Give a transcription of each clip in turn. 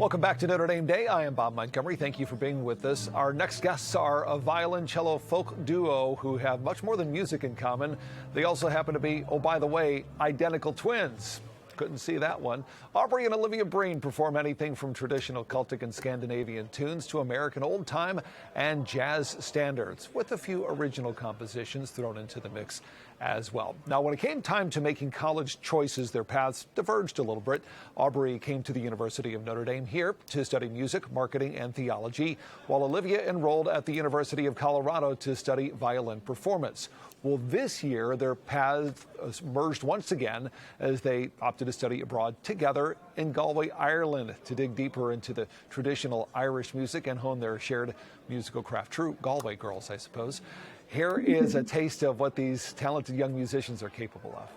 Welcome back to Notre Dame Day. I am Bob Montgomery. Thank you for being with us. Our next guests are a violin-cello folk duo who have much more than music in common. They also happen to be, oh, by the way, identical twins. Couldn't see that one. Aubrey and Olivia Breen perform anything from traditional Celtic and Scandinavian tunes to American old-time and jazz standards, with a few original compositions thrown into the mix as well. Now, when it came time to making college choices, their paths diverged a little bit. Aubrey came to the University of Notre Dame here to study music, marketing, and theology, while Olivia enrolled at the University of Colorado to study violin performance. Well, this year, their paths merged once again as they opted to study abroad together in Galway, Ireland, to dig deeper into the traditional Irish music and hone their shared musical craft. True Galway girls, I suppose. Here is a taste of what these talented young musicians are capable of.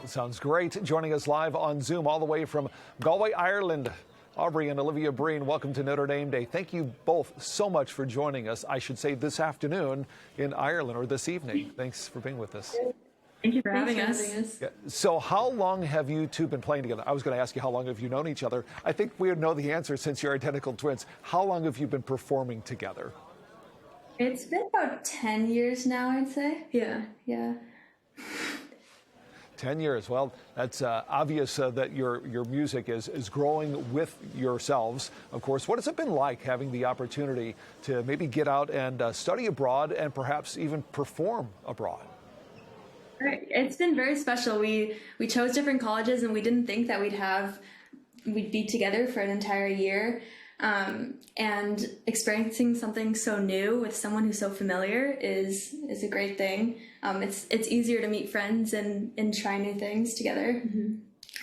Sounds great. Joining us live on Zoom all the way from Galway, Ireland, Aubrey and Olivia Breen, welcome to Notre Dame Day. Thank you both so much for joining us, I should say this afternoon in Ireland, or this evening. Thanks for being with us. Thank you for having us. Yeah. So how long have you two been playing together? I was going to ask you how long have you known each other. I think we know the answer since you're identical twins. How long have you been performing together? It's been about 10 years now, I'd say. Yeah. 10 years. Well, that's obvious that your music is growing with yourselves. Of course, what has it been like having the opportunity to maybe get out and study abroad and perhaps even perform abroad? Right. It's been very special. We chose different colleges and we didn't think that we'd be together for an entire year. And experiencing something so new with someone who's so familiar is a great thing. It's easier to meet friends and try new things together. Mm-hmm.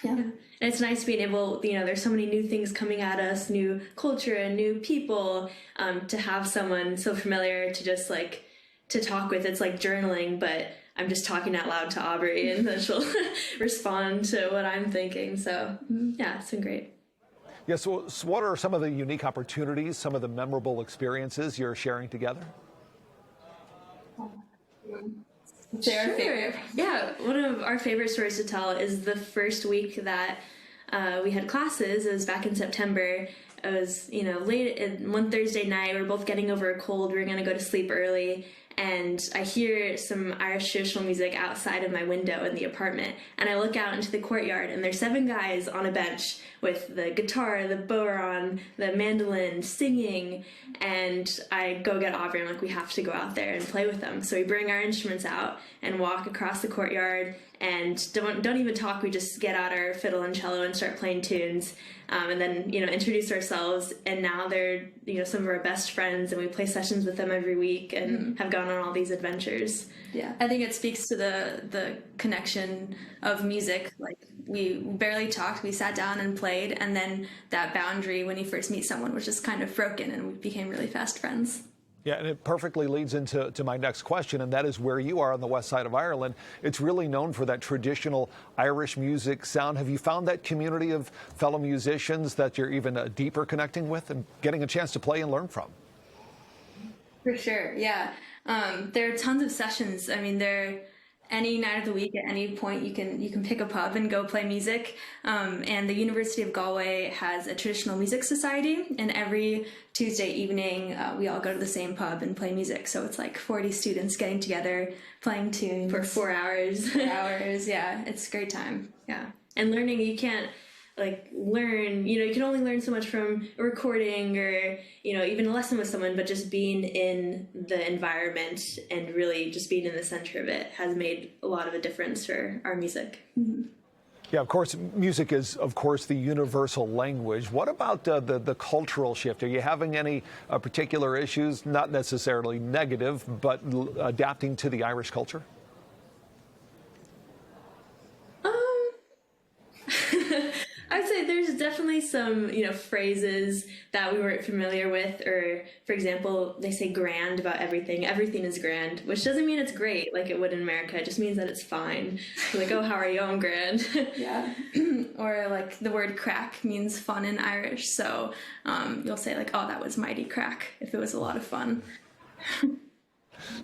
Yeah. And it's nice being able, there's so many new things coming at us, new culture and new people, to have someone so familiar to just to talk with. It's like journaling, but I'm just talking out loud to Aubrey and then she'll respond to what I'm thinking. So yeah, it's been great. Yeah, so what are some of the unique opportunities, some of the memorable experiences you're sharing together? Favorite. Yeah, one of our favorite stories to tell is the first week that we had classes. It was back in September. It was, late one Thursday night. We were both getting over a cold. We were going to go to sleep early. And I hear some Irish traditional music outside of my window in the apartment. And I look out into the courtyard, and there's 7 guys on a bench with the guitar, the bodhrán, the mandolin, singing. And I go get Aubrey. I'm like, we have to go out there and play with them. So we bring our instruments out and walk across the courtyard and don't even talk. We just get out our fiddle and cello and start playing tunes. And then, introduce ourselves. And now they're, some of our best friends, and we play sessions with them every week and have gone on all these adventures. Yeah, I think it speaks to the connection of music. Like, we barely talked, we sat down and played, and then that boundary when you first meet someone was just kind of broken, and we became really fast friends. Yeah, and it perfectly leads into my next question, and that is where you are on the west side of Ireland. It's really known for that traditional Irish music sound. Have you found that community of fellow musicians that you're even deeper connecting with and getting a chance to play and learn from? For sure, yeah. There are tons of sessions. I mean, any night of the week, at any point, you can pick a pub and go play music. And the University of Galway has a traditional music society, and every Tuesday evening, we all go to the same pub and play music. So it's like 40 students getting together, playing tunes. For 4 hours. 4 hours, yeah. It's a great time, yeah. And learning, you can't learn, you can only learn so much from a recording or, even a lesson with someone, but just being in the environment and really just being in the center of it has made a lot of a difference for our music. Mm-hmm. Yeah, of course, music is, of course, the universal language. What about the cultural shift? Are you having any particular issues, not necessarily negative, but adapting to the Irish culture? I'd say there's definitely some, phrases that we weren't familiar with, or for example, they say grand about everything. Everything is grand, which doesn't mean it's great like it would in America. It just means that it's fine. Like, oh, how are you? I'm grand. Yeah. Or like the word crack means fun in Irish. So you'll say like, oh, that was mighty crack if it was a lot of fun.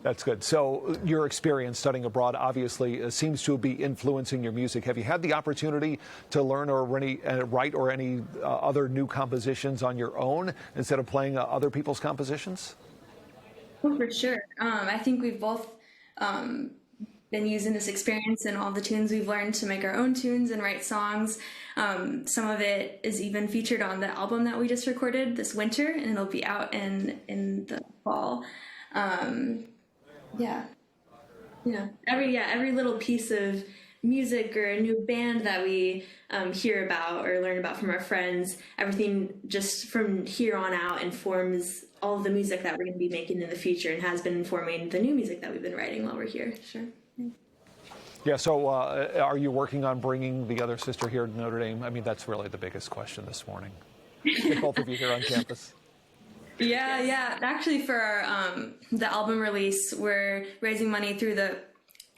That's good. So your experience studying abroad obviously seems to be influencing your music. Have you had the opportunity to learn or write or any other new compositions on your own instead of playing other people's compositions? Oh, for sure. I think we've both been using this experience and all the tunes we've learned to make our own tunes and write songs. Some of it is even featured on the album that we just recorded this winter, and it'll be out in the fall. Every little piece of music or a new band that we hear about or learn about from our friends, everything just from here on out informs all of the music that we're going to be making in the future, and has been informing the new music that we've been writing while we're here. Sure. Yeah, so are you working on bringing the other sister here to Notre Dame? I mean, that's really the biggest question this morning. With both of you here on campus. Yeah. Actually, for our, the album release, we're raising money through the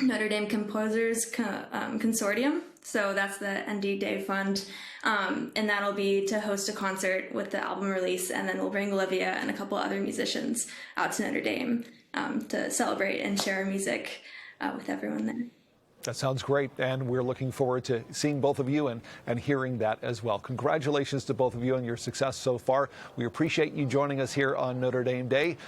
Notre Dame Composers Consortium. So that's the ND Day Fund. And that'll be to host a concert with the album release. And then we'll bring Olivia and a couple other musicians out to Notre Dame to celebrate and share our music with everyone there. That sounds great, and we're looking forward to seeing both of you and hearing that as well. Congratulations to both of you on your success so far. We appreciate you joining us here on Notre Dame Day.